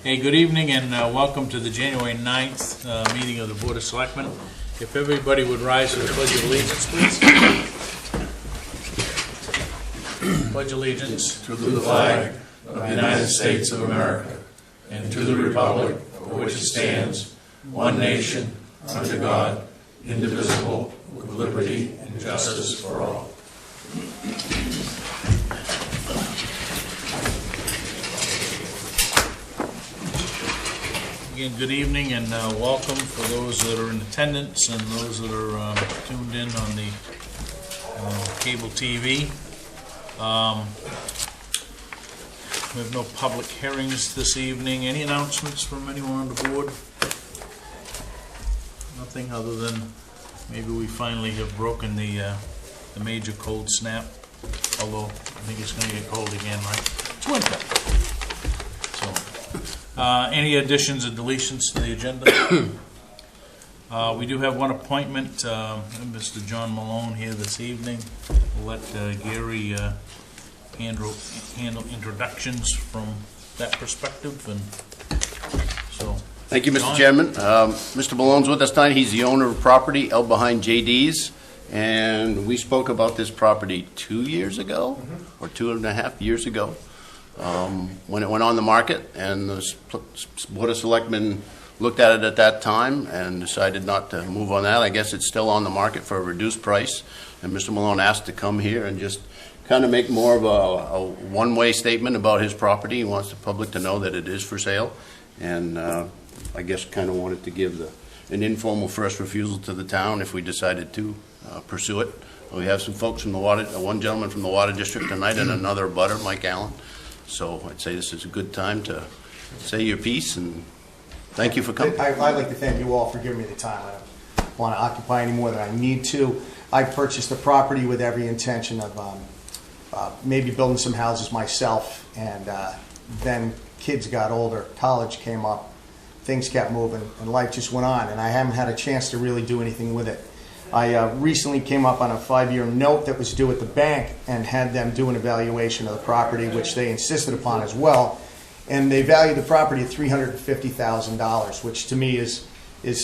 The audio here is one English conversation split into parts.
Hey, good evening and welcome to the January 9th meeting of the Board of Selectmen. If everybody would rise to the Pledge of Allegiance, please. Pledge allegiance to the flag of the United States of America and to the republic for which it stands, one nation, under God, indivisible, with liberty and justice for all. Again, good evening and welcome for those that are in attendance and those that are tuned in on the cable TV. We have no public hearings this evening. Any announcements from anyone on the board? Nothing other than maybe we finally have broken the major cold snap, although I think it's going to get cold again, right? It's winter. So, any additions or deletions to the agenda? We do have one appointment, Mr. John Malone here this evening. We'll let Gary handle introductions from that perspective. And so, thank you, Mr. Chairman. Mr. Malone's with us tonight. He's the owner of property out behind JD's, and we spoke about this property 2 years ago, or 2.5 years ago, when it went on the market, and the Board of Selectmen looked at it at that time and decided not to move on that. I guess it's still on the market for a reduced price, and Mr. Malone asked to come here and just kind of make more of a one-way statement about his property. He wants the public to know that it is for sale, and I guess kind of wanted to give an informal first refusal to the town if we decided to pursue it. We have some folks from the water, one gentleman from the Water District tonight and another butter, Mike Allen. So I'd say this is a good time to say your piece, and thank you for coming. I'd like to thank you all for giving me the time. I don't want to occupy any more than I need to. I purchased the property with every intention of maybe building some houses myself, and then kids got older, college came up, things kept moving, and life just went on, and I haven't had a chance to really do anything with it. I recently came up on a 5-year note that was due at the bank and had them do an evaluation of the property, which they insisted upon as well, and they valued the property at $350,000, which to me is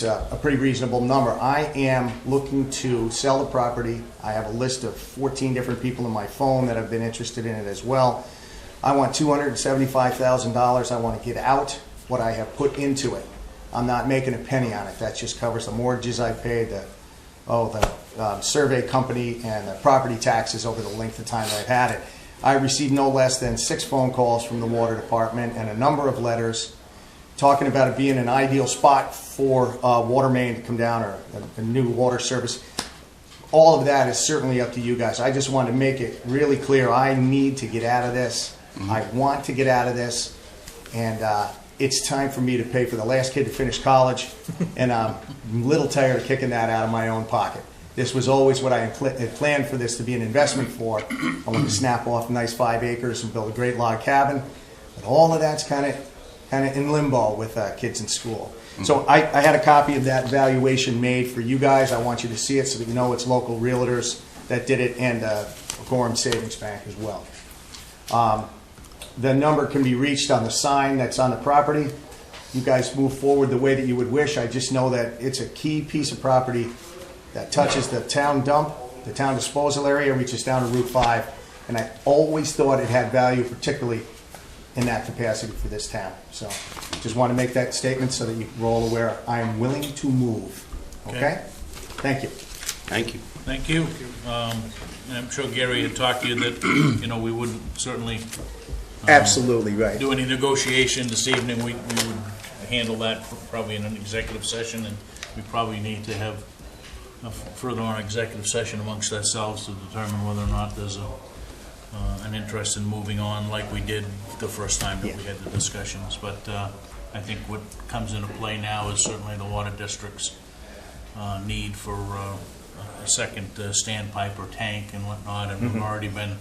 a pretty reasonable number. I am looking to sell the property. I have a list of 14 different people in my phone that have been interested in it as well. I want $275,000. I want to get out what I have put into it. I'm not making a penny on it. That just covers the mortgages I paid, the survey company, and the property taxes over the length of time that I've had it. I received no less than 6 phone calls from the water department and a number of letters talking about it being an ideal spot for water main to come down, or a new water service. All of that is certainly up to you guys. I just want to make it really clear I need to get out of this. I want to get out of this, and it's time for me to pay for the last kid to finish college, and I'm a little tired of kicking that out of my own pocket. This was always what I had planned for this to be an investment for. I want to snap off a nice 5 acres and build a great log cabin, but all of that's kind of in limbo with kids in school. So I had a copy of that valuation made for you guys. I want you to see it so that you know it's local realtors that did it, and Gorham Savings Bank as well. The number can be reached on the sign that's on the property. You guys move forward the way that you would wish. I just know that it's a key piece of property that touches the town dump, the town disposal area, reaches down to Route 5, and I always thought it had value, particularly in that capacity for this town. So just want to make that statement so that you're all aware I am willing to move. Okay? Thank you. Thank you. thank you. I'm sure Gary had talked to you that we wouldn't certainly Absolutely right. do any negotiation this evening. We would handle that probably in an executive session, and we probably need to have a further on executive session amongst ourselves to determine whether or not there's an interest in moving on like we did the first time that we had the discussions. But I think what comes into play now is certainly the water district's need for a second standpipe or tank and whatnot, and we've already been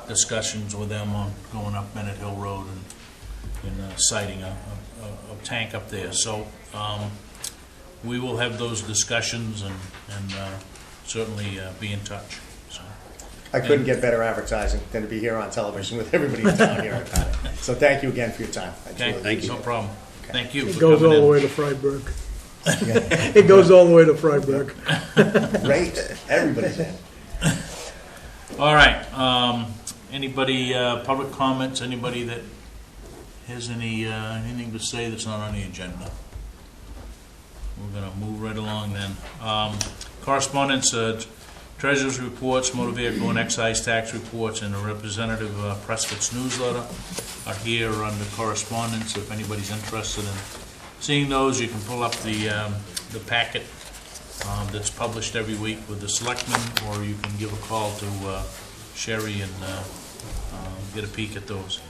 discussions with them on going up Bennett Hill Road and siting a tank up there. So we will have those discussions and certainly be in touch. So I couldn't get better advertising than to be here on television with everybody in town here about it. So thank you again for your time. I Okay, truly- Thank you. no problem. Thank you It for goes coming all the in. way to Freiburg. It goes all the way to Freiburg. Great, everybody's in. All right, anybody, public comments, anybody that has anything to say that's not on the agenda? We're gonna move right along then. Correspondence, treasurer's reports, motor vehicle and excise tax reports, and a representative of Prescott's newsletter are here under correspondence. If anybody's interested in seeing those, you can pull up the packet that's published every week with the selectmen, or you can give a call to Sherry and get a peek at those.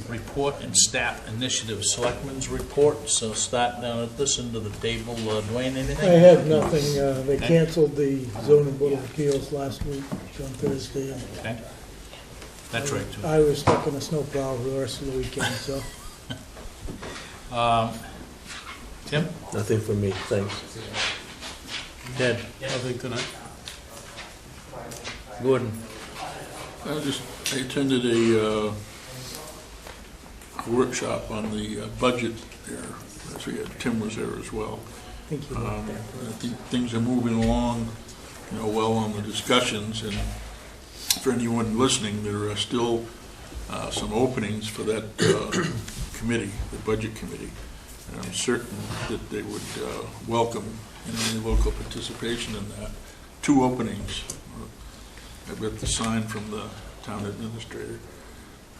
Report and staff initiative, selectmen's report. So start down at this end of the table. Dwayne, anything? I have nothing. They canceled the zoning board of appeals last week on Thursday. Okay. That's right, too. I was stuck in a snowplow for the rest of the weekend, so. Tim? Nothing for me, thanks. Ted? Nothing tonight. Gordon? I attended a workshop on the budget there. So yeah, Tim was there as well. I think you I looked at think things are moving along, well on the discussions, and for anyone listening, there are still some openings for that committee, the budget committee. And I'm certain that they would welcome any local participation in that. 2 openings. I've got the sign from the town administrator.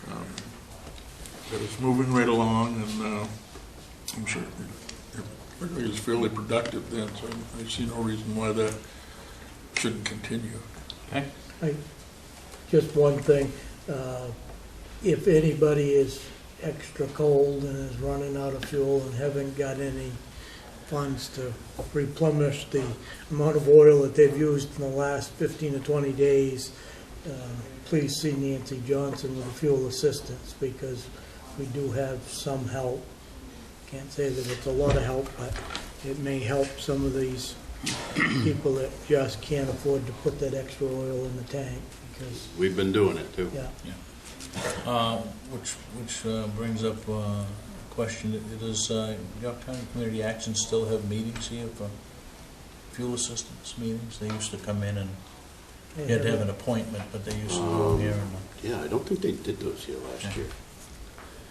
But it's moving right along, and I'm sure everybody is fairly productive then, so I see no reason why that shouldn't continue. Okay. Just one thing, if anybody is extra cold and is running out of fuel and haven't got any funds to replenish the amount of oil that they've used in the last 15 to 20 days, please see Nancy Johnson with the fuel assistance, because we do have some help. Can't say that it's a lot of help, but it may help some of these people that just can't afford to put that extra oil in the tank, because, We've been doing it, too. yeah. Which brings up a question. Does Yorktown Community Action still have meetings here for fuel assistance meetings? They used to come in and you had to have an appointment, but they used to go here and... Yeah, I don't think they did those here last year.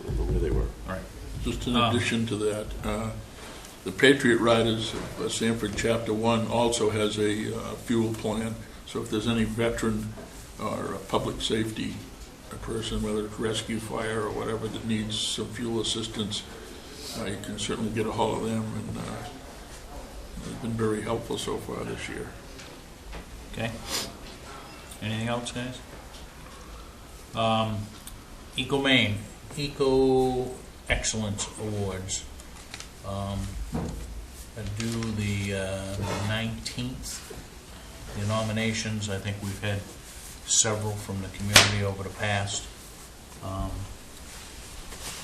I don't know where they were. All right. Just in addition to that, the Patriot Riders of Sanford Chapter 1 also has a fuel plan. So if there's any veteran or a public safety person, whether it's rescue, fire, or whatever, that needs some fuel assistance, you can certainly get a hold of them, and they've been very helpful so far this year. Okay. Anything else, guys? Eco Excellence Awards. Are due the 19th. The nominations, I think we've had several from the community over the past.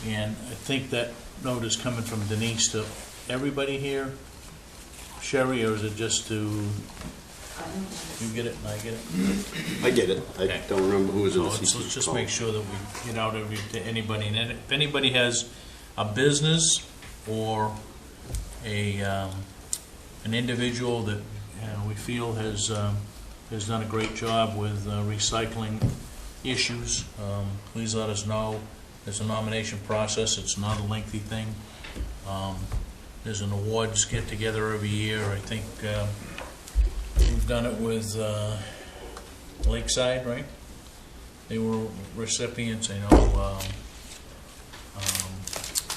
And I think that note is coming from Denise to everybody here. Sherry, or is it just to, you get it and I get it? I get it. I Okay. don't remember who was in So the let's CC just call. make sure that we get out to anybody. And if anybody has a business or an individual that we feel has done a great job with recycling issues, please let us know. There's a nomination process. It's not a lengthy thing. There's an awards get together every year. I think we've done it with Lakeside, right? They were recipients. I know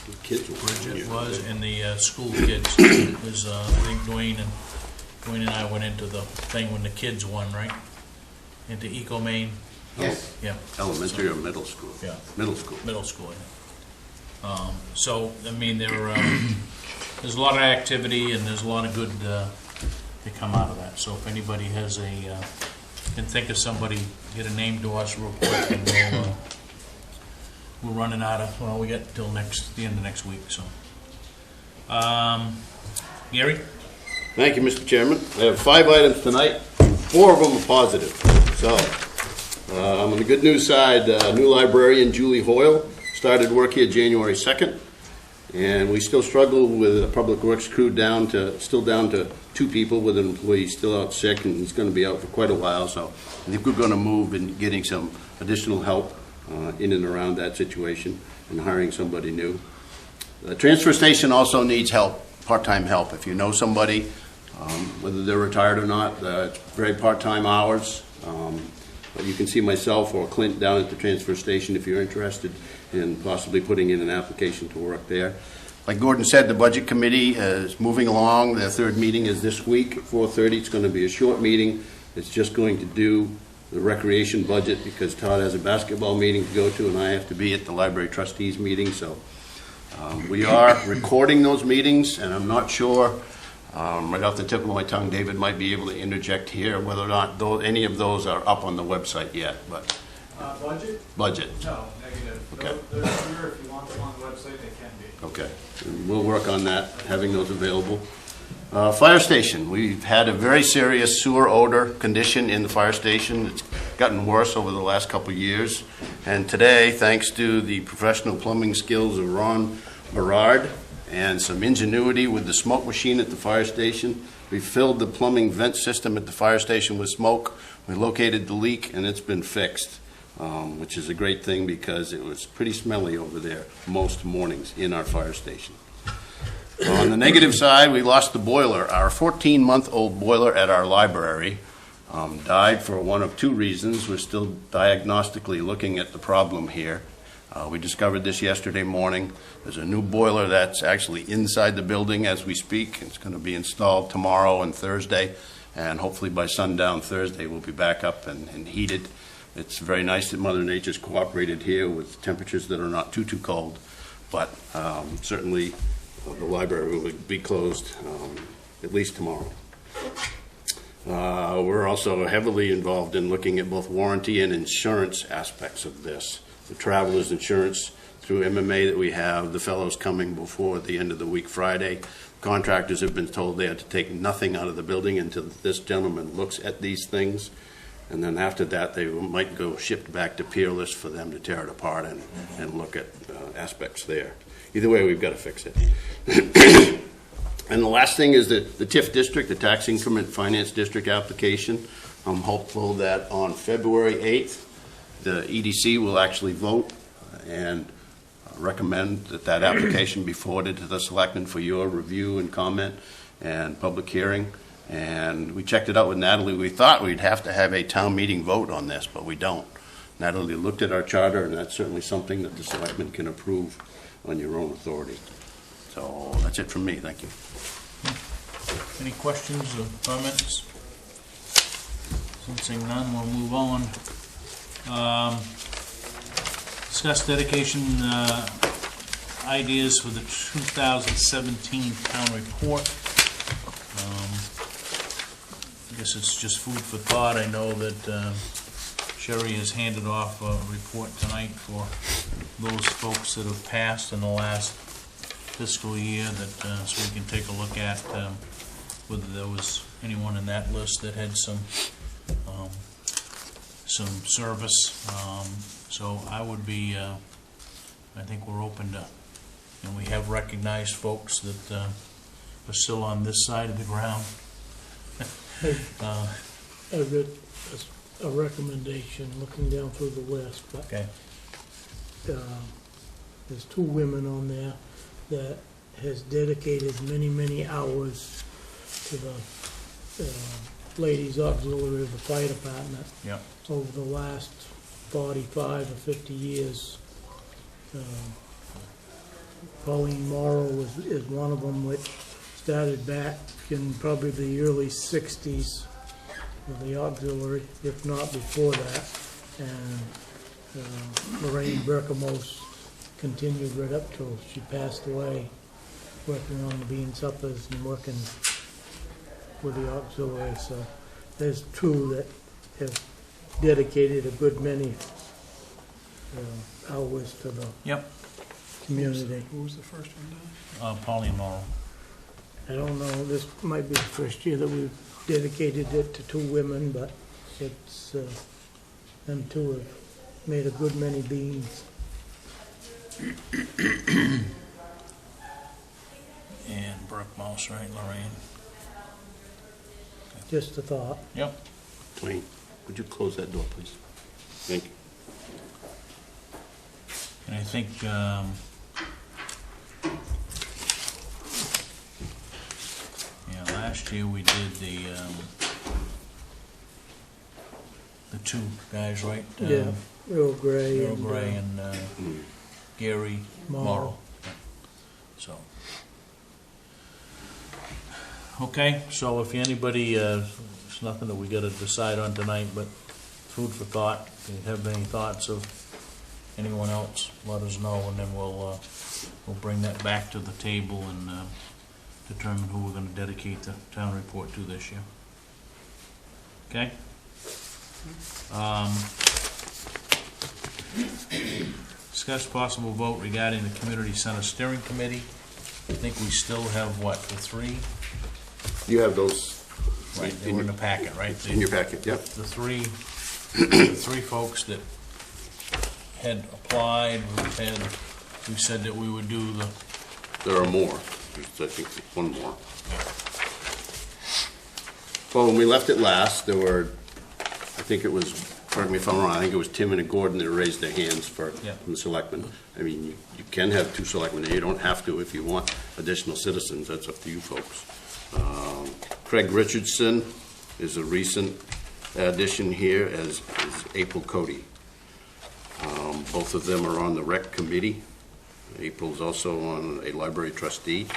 The kids were Bridget here. was, and the school kids was. I think Dwayne and I went into the thing when the kids won, right? Into Eco Maine. Yes. Yeah. Elementary or middle school? Yeah. Middle school. Middle school. Yeah. So I mean, there's a lot of activity and there's a lot of good that come out of that. So if anybody has can think of somebody, get a name to us real quick, and we're running out of. Well, we got till the end of next week. So, Gary. Thank you, Mr. Chairman. I have 5 items tonight. 4 of them are positive. So, on the good news side, new librarian Julie Hoyle started work here January 2nd. And we still struggle with a public works crew still down to 2 people with an employee still out sick, and he's going to be out for quite a while. So I think we're going to move in getting some additional help in and around that situation and hiring somebody new. The transfer station also needs help, part-time help. If you know somebody, whether they're retired or not, it's very part-time hours. But you can see myself or Clint down at the transfer station if you're interested in possibly putting in an application to work there. Like Gordon said, the Budget Committee is moving along. Their 3rd meeting is this week at 4:30. It's going to be a short meeting. It's just going to do the recreation budget because Todd has a basketball meeting to go to and I have to be at the library trustees meeting. So we are recording those meetings, and I'm not sure, right off the tip of my tongue, David might be able to interject here whether or not any of those are up on the website yet. But Budget? budget. No, negative. Okay. They're here, if you want them on the website, they can be. Okay, and we'll work on that, having those available. Fire station, we've had a very serious sewer odor condition in the fire station. It's gotten worse over the last couple of years. And today, thanks to the professional plumbing skills of Ron Berard and some ingenuity with the smoke machine at the fire station, we filled the plumbing vent system at the fire station with smoke. We located the leak and it's been fixed. Which is a great thing because it was pretty smelly over there most mornings in our fire station. On the negative side, we lost the boiler. Our 14-month-old boiler at our library died for one of 2 reasons. We're still diagnostically looking at the problem here. We discovered this yesterday morning. There's a new boiler that's actually inside the building as we speak. It's going to be installed tomorrow and Thursday, and hopefully by sundown Thursday we'll be back up and heated. It's very nice that Mother Nature's cooperated here with temperatures that are not too cold, but certainly the library will be closed at least tomorrow. We're also heavily involved in looking at both warranty and insurance aspects of this. The traveler's insurance through MMA that we have, the fellows coming before the end of the week Friday. Contractors have been told they had to take nothing out of the building until this gentleman looks at these things. And then after that, they might go shipped back to Peerless for them to tear it apart and look at aspects there. Either way, we've got to fix it. And the last thing is the TIF district, the Tax Increment Finance District application. I'm hopeful that on February 8th, the EDC will actually vote and recommend that application be forwarded to the selectmen for your review and comment and public hearing. And we checked it out with Natalie. We thought we'd have to have a town meeting vote on this, but we don't. Natalie looked at our charter, and that's certainly something that the selectmen can approve on your own authority. So that's it from me. Thank you. Any questions or comments? Sensing none, we'll move on. Discuss dedication ideas for the 2017 town report. I guess it's just food for thought. I know that Sherry has handed off a report tonight for those folks that have passed in the last fiscal year, that so we can take a look at whether there was anyone in that list that had some service. So I would be, I think we're open to, and we have recognized folks that are still on this side of the ground. I've got a recommendation looking down through the list, but Okay. there's 2 women on there that has dedicated many hours to the ladies auxiliary of the fire department. Yep. Over the last 45 or 50 years. Pauline Morrow is one of them, which started back in probably the early 60s with the auxiliary, if not before that. And Lorraine Berkamos continued right up till she passed away, working on the bean suppers and working with the auxiliary. So there's 2 that have dedicated a good many hours to the Yep. community. Who was the first one down? Pauline Morrow. I don't know, this might be the first year that we've dedicated it to 2 women, but it's, them 2 have made a good many beans. And Brook Mouse, right, Lorraine? Just a thought. Yep. Wayne, would you close that door, please? Thank you. And I think, yeah, last year we did the 2 guys, right? Yeah, Earl Grey. Earl and, Grey and Gary Morrow. Morrow. Yeah. So. Okay, so if anybody, it's nothing that we gotta decide on tonight, but food for thought. If you have any thoughts of anyone else, let us know, and then we'll bring that back to the table and determine who we're gonna dedicate the town report to this year. Okay? Discuss possible vote regarding the community center steering committee. I think we still have, what, the 3? You have those Right, they were in the packet, right? in your packet, yep. The 3 folks that had applied, we said that we would do the, There are more. There's, I think, 1 more. Well, when we left it last, there were, I think it was, correct me if I'm wrong, I think it was Tim and Gordon that raised their hands from the selectmen. I mean, you can have 2 selectmen, you don't have to if you want additional citizens, that's up to you folks. Craig Richardson is a recent addition here, as is April Cody. Both of them are on the rec committee. April's also on a library trustee,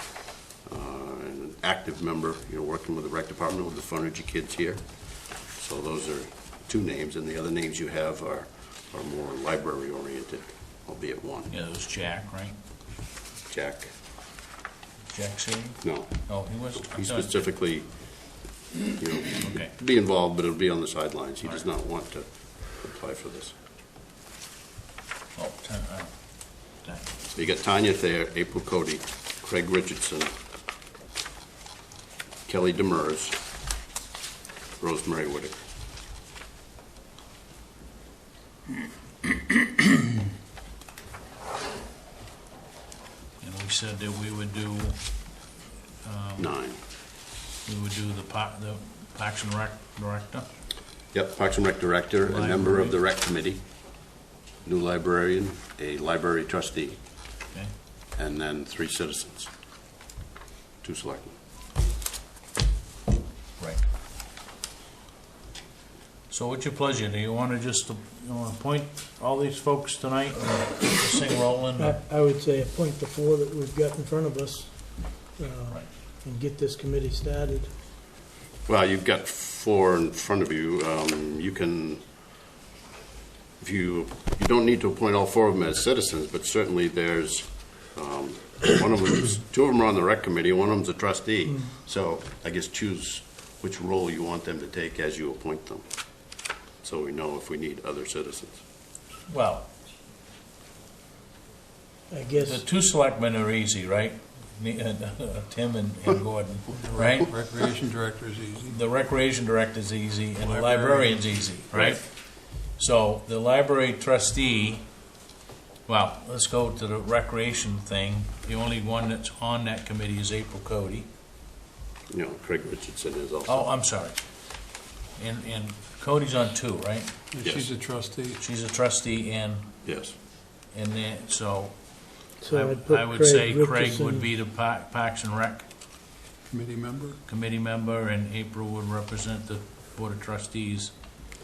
and an active member, working with the rec department with the Funergy kids here. So those are 2 names, and the other names you have are more library oriented, albeit 1. yeah, it was Jack, right? Jack? Jack City? No. Oh, he was? He specifically, Okay. to be involved, but it'll be on the sidelines. He does not want to apply for this. Oh, So you got Tanya Thayer, April Cody, Craig Richardson, Kelly Demers, Rosemary Whitaker. and we said that we would do, 9. we would do the Parks and Rec director. Yep, Parks and Rec Director, a member of the Rec Committee, new librarian, a library trustee, Okay. and then 3 citizens, 2 selectmen. Right. So what's your pleasure? Do you want to just appoint all these folks tonight and get this thing rolling? I would say appoint the 4 that we've got in front of us, and get this committee started. Well, you've got 4 in front of you. You can, if you don't need to appoint all 4 of them as citizens, but certainly there's, one of them, 2 of them are on the rec committee, one of them's a trustee. So I guess choose which role you want them to take as you appoint them, so we know if we need other citizens. Well, I the guess, 2 selectmen are easy, right? Tim and Gordon, right? Recreation director is easy. The recreation director's easy, and the Librarian. librarian's easy, right? So the library trustee, well, let's go to the recreation thing. The only one that's on that committee is April Cody. Craig Richardson is also. Oh, I'm sorry. And Cody's on 2, right? Yes. She's a trustee. She's a trustee and Yes. then, so so I'd put I would say Craig Richardson. would be the Parks and Rec Committee member. committee member, and April would represent the Board of Trustees.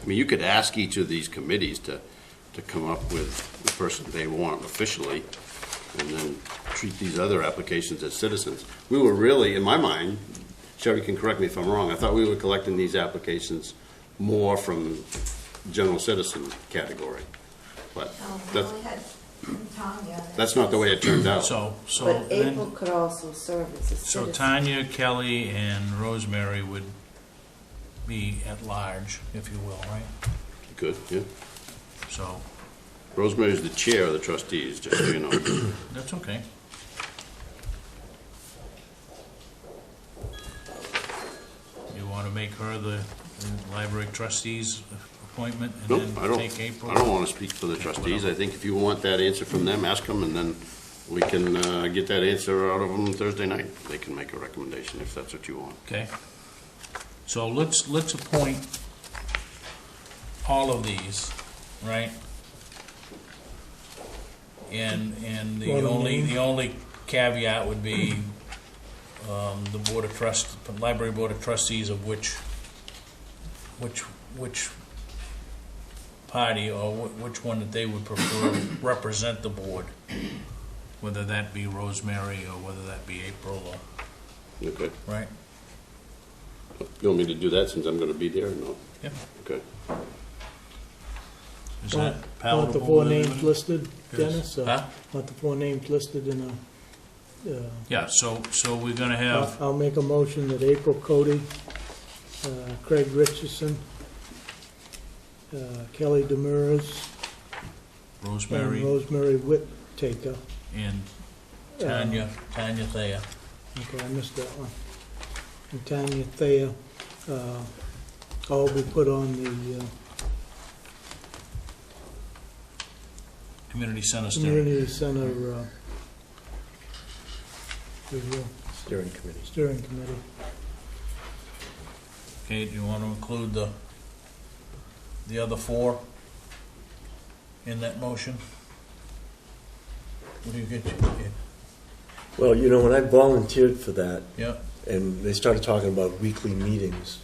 I mean, you could ask each of these committees to come up with the person they want officially, and then treat these other applications as citizens. We were really, in my mind, Sherry can correct me if I'm wrong, I thought we were collecting these applications more from general citizen category. But We that's, only had Tanya. that's not the way it turned out. So But April then, could also serve as a so citizen. Tanya, Kelly, and Rosemary would be at large, if you will, right? Good, yeah. So, Rosemary's the chair of the trustees, just so you know. that's okay. You want to make make her the library trustees appointment and Nope, then I don't, take April? I don't want to speak for the trustees. I think if you want that answer from them, ask them, and then we can get that answer out of them Thursday night. They can make a recommendation if that's what you want. Okay. So let's appoint all of these, right? And the Well, only caveat would be the library board of trustees of which party or which one that they would prefer represent the board, whether that be Rosemary or whether that be April, or, Okay. right? You want me to do that since I'm going to be there or no? Yeah. Okay. Is that Want palatable? the four with names everybody? listed, Dennis? Huh? Want the four names listed in a, Yeah, so we're gonna have, I'll make a motion that April Cody, Craig Richardson, Kelly Demers, and Rosemary Rosemary Whittaker. and Tanya Thayer. Okay, I missed that one. And Tanya Thayer, all be put on the Community Center Steering. Community Center review, Steering committee. steering committee. Okay, do you want to include the other four in that motion? What do you get? Well, you know, when I volunteered for that, Yeah, and they started talking about weekly meetings,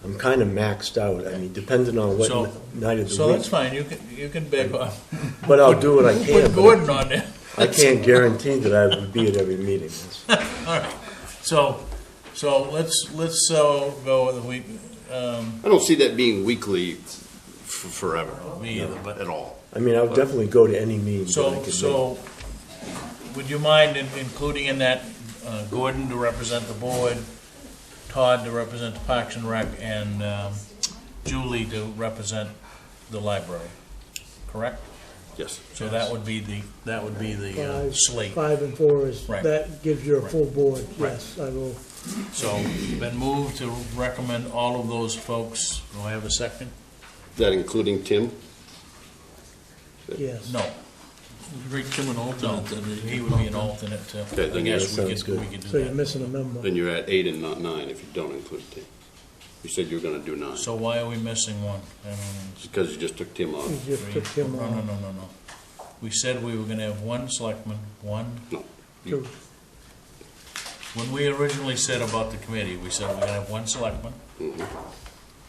I'm kind of maxed out. I mean, depending on what So- night of the so that's week. fine, you can beg off. But I'll do what I can. Put but Gordon on there. I can't guarantee that I would be at every meeting. All right, so let's go with the week, I don't see that being weekly forever. me either, but. At all. I mean, I'll definitely go to any meeting that I can So, would you mind including in that Gordon to represent the board, Todd to represent the Parks and Rec, and Julie to represent the library, correct? Yes. So that would be the slate. 5 and 4 is, Right. that gives you a full board, Right. yes, I will. So, been moved to recommend all of those folks. Do I have a second? That including Tim? Yes. No. Make Tim an No, alternate, then. he would be an alternate too. Okay, I then guess that we sounds could good. do So you're that. missing a member. Then you're at 8 and not 9 if you don't include Tim. You said you were going to do 9. So why are we missing one? I mean, Because you just took Tim off. You just took him No, off. no. We said we were gonna have one selectman, No. Two. when we originally said about the committee, we said we're gonna have one selectman,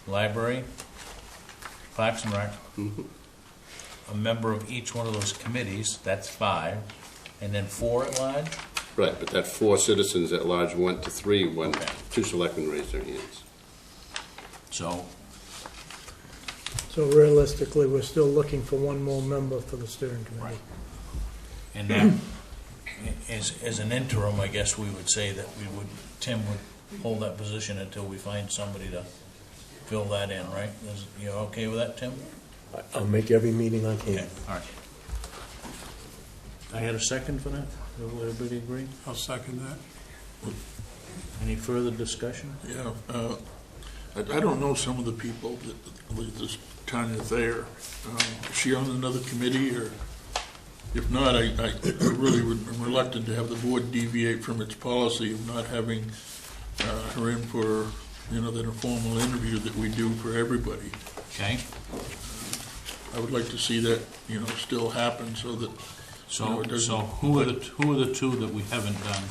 library, Parks and Rec, a member of each one of those committees, that's 5, and then 4 at large? Right, but that 4 citizens at large went to 3 when Okay. 2 selectmen raised their hands. So, So realistically, we're still looking for one more member for the steering committee. and that, as an interim, I guess we would say that Tim would hold that position until we find somebody to fill that in, right? You okay with that, Tim? I'll make every meeting I can. Okay, all right. I had a second for that? Everybody agree? I'll second that. Any further discussion? Yeah, I don't know some of the people, this Tanya Thayer, is she on another committee, or if not, I really am reluctant to have the board deviate from its policy of not having her in for, that informal interview that we do for everybody. Okay, I would like to see that, still happen so that, so, it doesn't- so who are the two that we haven't done?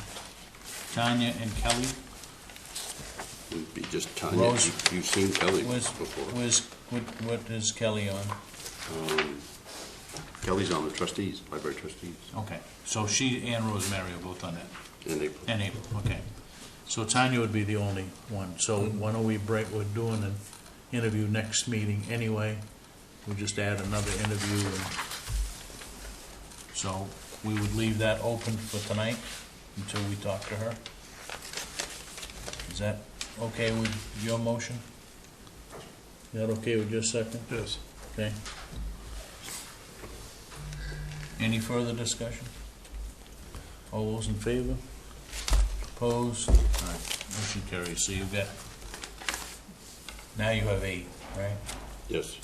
Tanya and Kelly? It would be just Tanya. Rose. You've seen Kelly Where's, before. what is Kelly on? Kelly's on the trustees, library trustees. Okay, so she and Rosemary are both on that, And they, and April, okay. So Tanya would be the only one, so why don't we're doing an interview next meeting anyway, we'll just add another interview, and so we would leave that open for tonight until we talk to her. Is that okay with your motion? Is that okay with your second? yes. Okay. Any further discussion? All those in favor? Opposed? All right, motion carries. So you've got Now you have 8, right? Yes.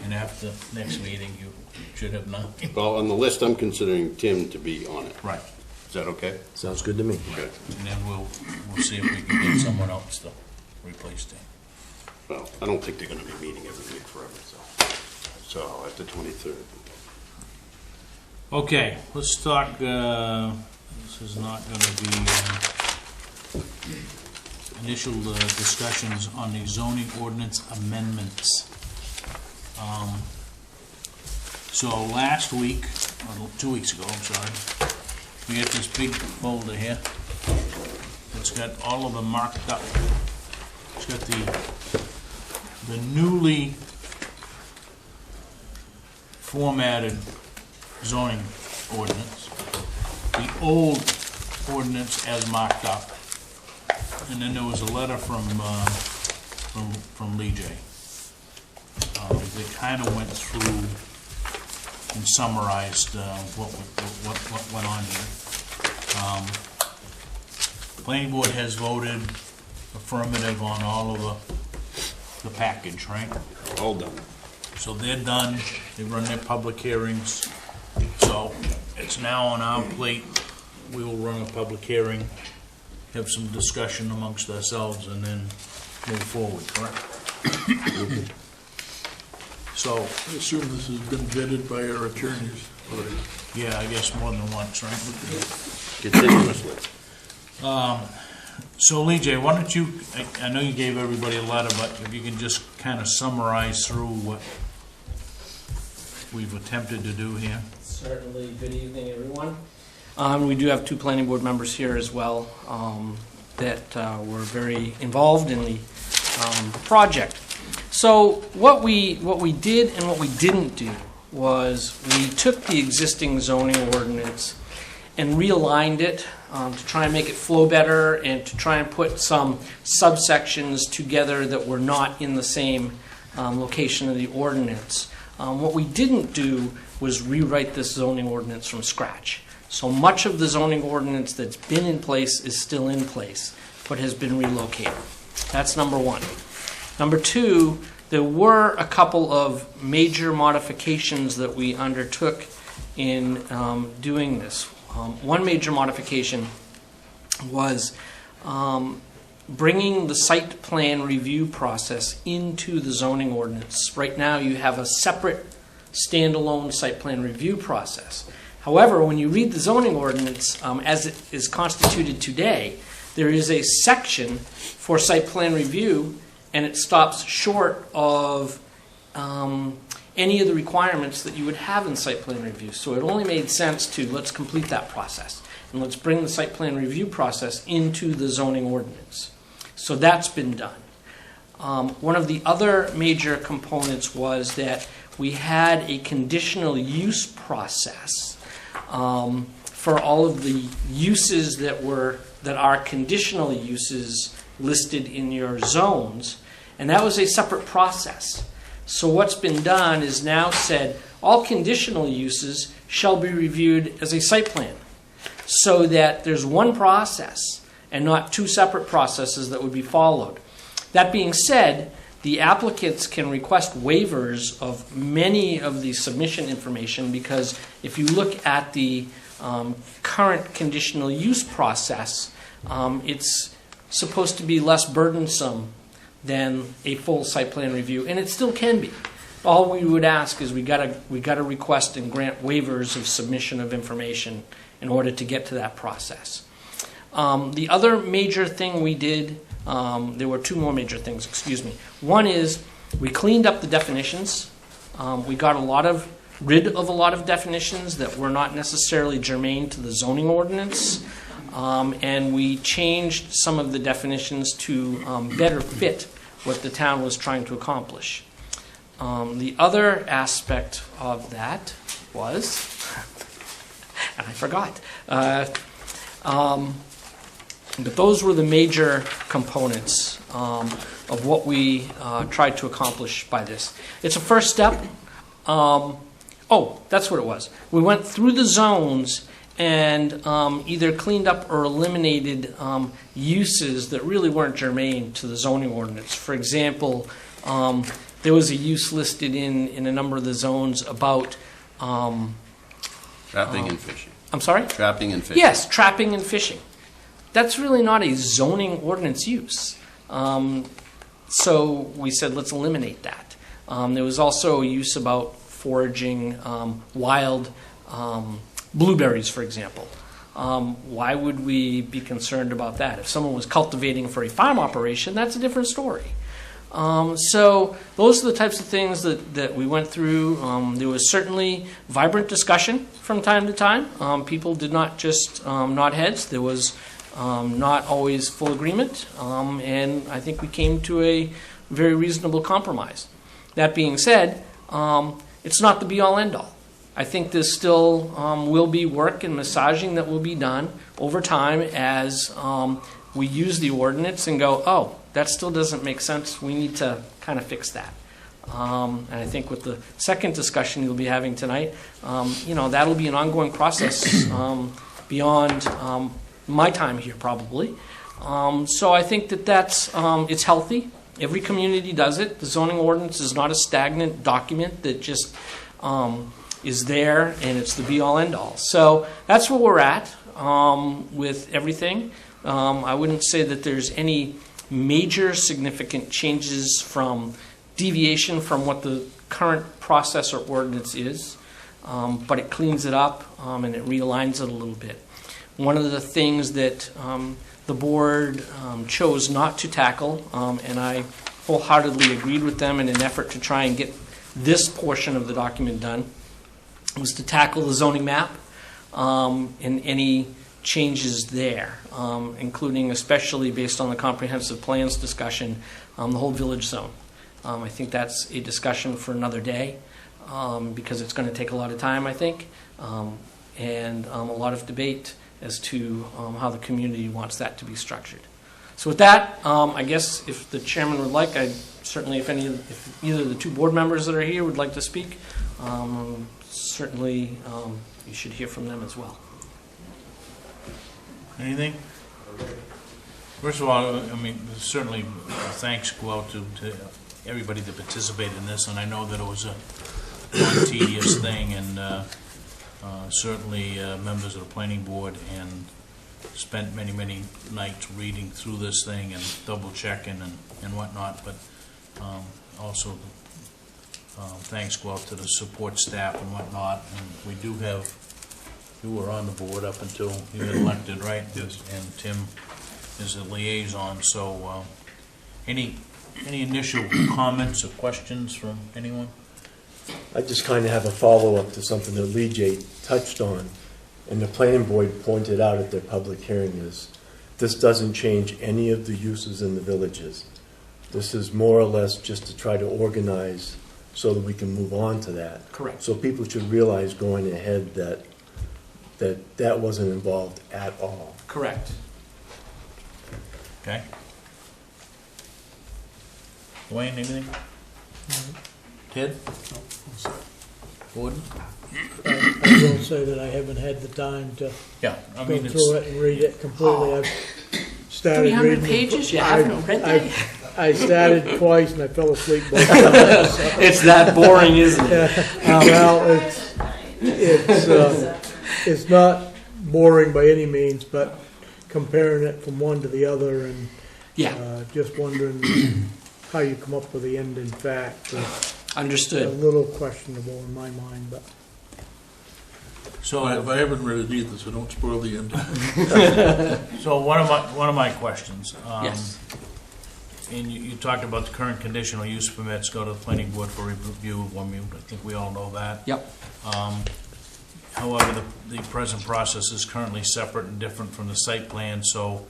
And after next meeting, you should have 9. Well, on the list, I'm considering Tim to be on it. Right. Is that okay? Sounds good to me. Okay. And then we'll see if we can get someone else to replace Tim. Well, I don't think they're gonna be meeting every week forever, so at the 23rd. Okay, let's talk, this is not gonna be initial discussions on the zoning ordinance amendments. So last week, or 2 weeks ago, I'm sorry, we got this big folder here. It's got all of them marked up. It's got the newly formatted zoning ordinance, the old ordinance as marked up, and then there was a letter from Lee J. They kind of went through and summarized what went on here. The planning board has voted affirmative on all of the package, right? All done. So they're done, they run their public hearings, so it's now on our plate. We will run a public hearing, have some discussion amongst ourselves, and then move forward, correct? So, I assume this has been vetted by our attorneys. yeah, I guess more than once, right? Continuously. So Lee J, why don't you, I know you gave everybody a letter, but if you can just kind of summarize through what we've attempted to do here. Certainly. Good evening, everyone. We do have 2 planning board members here as well that were very involved in the project. So what we did and what we didn't do was we took the existing zoning ordinance and realigned it to try and make it flow better and to try and put some subsections together that were not in the same location of the ordinance. What we didn't do was rewrite this zoning ordinance from scratch. So much of the zoning ordinance that's been in place is still in place, but has been relocated. That's number 1. Number 2, there were a couple of major modifications that we undertook in doing this. One major modification was bringing the site plan review process into the zoning ordinance. Right now you have a separate standalone site plan review process. However, when you read the zoning ordinance as it is constituted today, there is a section for site plan review, and it stops short of any of the requirements that you would have in site plan review. So it only made sense to let's complete that process, and let's bring the site plan review process into the zoning ordinance. So that's been done. One of the other major components was that we had a conditional use process for all of the uses that are conditional uses listed in your zones, and that was a separate process. So what's been done is now said all conditional uses shall be reviewed as a site plan, so that there's one process and not 2 separate processes that would be followed. That being said, the applicants can request waivers of many of the submission information, because if you look at the current conditional use process, it's supposed to be less burdensome than a full site plan review, and it still can be. All we would ask is we got to request and grant waivers of submission of information in order to get to that process. The other major thing we did, there were 2 more major things, excuse me. One is we cleaned up the definitions. We got rid of a lot of definitions that were not necessarily germane to the zoning ordinance, and we changed some of the definitions to better fit what the town was trying to accomplish. The other aspect of that was, and I forgot, but those were the major components of what we tried to accomplish by this. It's a first step. Oh, that's what it was. We went through the zones and either cleaned up or eliminated uses that really weren't germane to the zoning ordinance. For example, there was a use listed in a number of the zones about, Trapping and fishing. I'm sorry? Trapping and fishing. Yes, trapping and fishing. That's really not a zoning ordinance use. So we said, let's eliminate that. There was also a use about foraging wild blueberries, for example. Why would we be concerned about that? If someone was cultivating for a farm operation, that's a different story. So those are the types of things that we went through. There was certainly vibrant discussion from time to time. People did not just nod heads. There was not always full agreement, and I think we came to a very reasonable compromise. That being said, it's not the be-all, end-all. I think there still will be work and massaging that will be done over time as we use the ordinance and go, oh, that still doesn't make sense. We need to kind of fix that. And I think with the second discussion you'll be having tonight, that'll be an ongoing process beyond my time here probably. So I think that's it's healthy. Every community does it. The zoning ordinance is not a stagnant document that just is there and it's the be-all, end-all. So that's where we're at with everything. I wouldn't say that there's any major significant changes from deviation from what the current process or ordinance is, but it cleans it up and it realigns it a little bit. One of the things that the board chose not to tackle, and I wholeheartedly agreed with them in an effort to try and get this portion of the document done, was to tackle the zoning map and any changes there, including especially based on the comprehensive plans discussion, the whole village zone. I think that's a discussion for another day because it's going to take a lot of time, I think, and a lot of debate as to how the community wants that to be structured. So with that, I guess if the chairman would like, I'd certainly, if either of the two board members that are here would like to speak, certainly you should hear from them as well. Anything? First of all, I mean, certainly thanks go out to everybody that participated in this, and I know that it was a long, tedious thing, and certainly members of the planning board and spent many, many nights reading through this thing and double checking and whatnot, but also thanks go out to the support staff and whatnot. And we do have, you were on the board up until you were elected, right? Yes. And Tim is a liaison, so any initial comments or questions from anyone? I just kind of have a follow-up to something that Lee J. touched on, and the planning board pointed out at their public hearing is, this doesn't change any of the uses in the villages. This is more or less just to try to organize so that we can move on to that. Correct. So people should realize going ahead that wasn't involved at all. Correct. Okay. Wayne, anything? Ted? Gordon? I will say that I haven't had the time to Yeah, I go mean, through it and read it completely. I've started 300 reading. pages? You haven't read that? I started twice and I fell asleep both times. It's that boring, isn't it? Well, it's not boring by any means, but comparing it from one to the other and Yeah, just wondering how you come up with the end in fact. A understood. little questionable in my mind, but so I haven't read it either, so don't spoil the end. So one of my questions. Yes. And you talked about the current conditional use permits go to the planning board for review. I think we all know that. Yep. However, the present process is currently separate and different from the site plan, so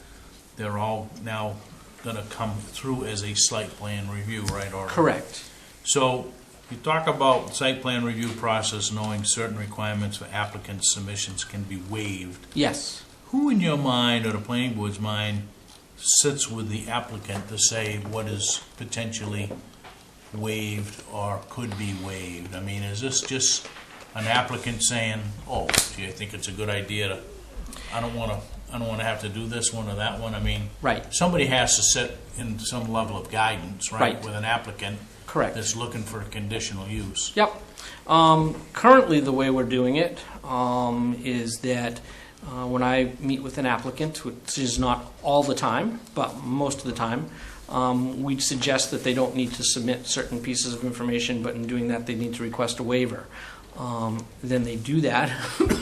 they're all now going to come through as a site plan review, right? Or Correct. So you talk about site plan review process knowing certain requirements for applicant submissions can be waived. Yes. Who in your mind or the planning board's mind sits with the applicant to say what is potentially waived or could be waived? I mean, is this just an applicant saying, oh, gee, I think it's a good idea to, I don't want to have to do this one or that one. I mean, Right. somebody has to set in some level of guidance, right? Right. With an applicant Correct. that's looking for conditional use. Yep. Currently, the way we're doing it is that when I meet with an applicant, which is not all the time, but most of the time, we suggest that they don't need to submit certain pieces of information, but in doing that, they need to request a waiver. Then they do that,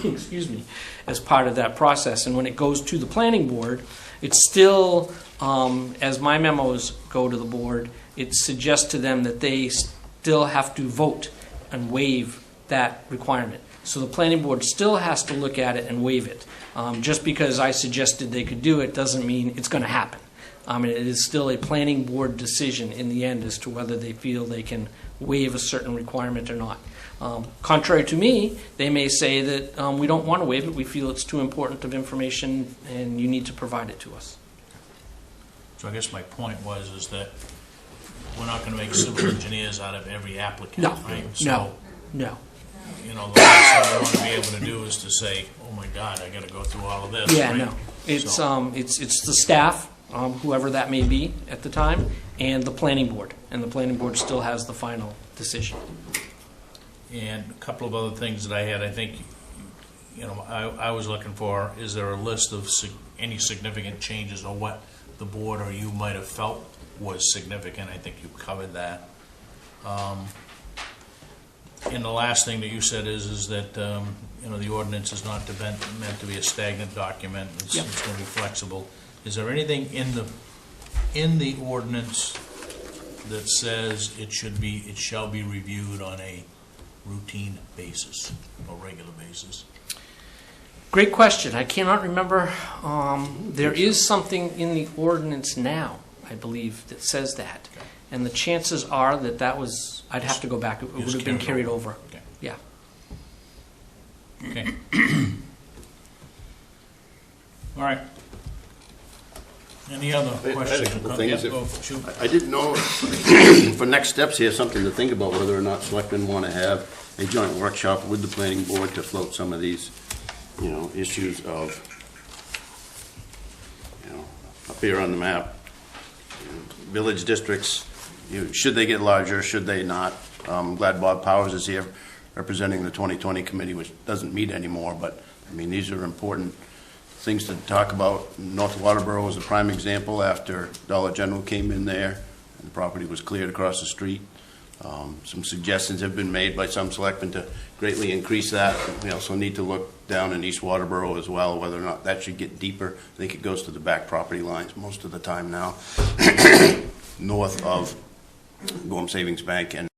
excuse me, as part of that process. And when it goes to the planning board, it's still, as my memos go to the board, it suggests to them that they still have to vote and waive that requirement. So the planning board still has to look at it and waive it. Just because I suggested they could do it doesn't mean it's going to happen. It is still a planning board decision in the end as to whether they feel they can waive a certain requirement or not. Contrary to me, they may say that we don't want to waive it, we feel it's too important of information and you need to provide it to us. So I guess my point is that we're not going to make civil engineers out of every applicant, No, right? no, So, no. you know, the last thing we want to be able to do is to say, oh my God, I got to go through all of this, Yeah, right? no. It's, So- it's the staff, whoever that may be at the time, and the planning board. And the planning board still has the final decision. And a couple of other things that I had, I think, you know, I was looking for, is there a list of any significant changes or what the board or you might have felt was significant? I think you covered that. And the last thing that you said is that, you know, the ordinance is not meant to be a stagnant document. It's, Yep. it's going to be flexible. Is there anything in the ordinance that says it shall be reviewed on a routine basis or regular basis? Great question. I cannot remember. There is something in the ordinance now, I believe, that says that. Okay. And the chances are that that was, I'd have to go back, it would Just have been carried carried over. Okay. Yeah. Okay. All right. Any other I had a questions? couple Yeah, things. go, shoot. I didn't know, for next steps here, something to think about, whether or not selectmen want to have a joint workshop with the planning board to float some of these, you know, issues of, you know, up here on the map, village districts, should they get larger, should they not? I'm glad Bob Powers is here representing the 2020 committee, which doesn't meet anymore, but, I mean, these are important things to talk about. North Waterboro is a prime example after Dollar General came in there and the property was cleared across the street. Some suggestions have been made by some selectmen to greatly increase that. We also need to look down in East Waterboro as well, whether or not that should get deeper. I think it goes to the back property lines most of the time now, north of Gorham Savings Bank and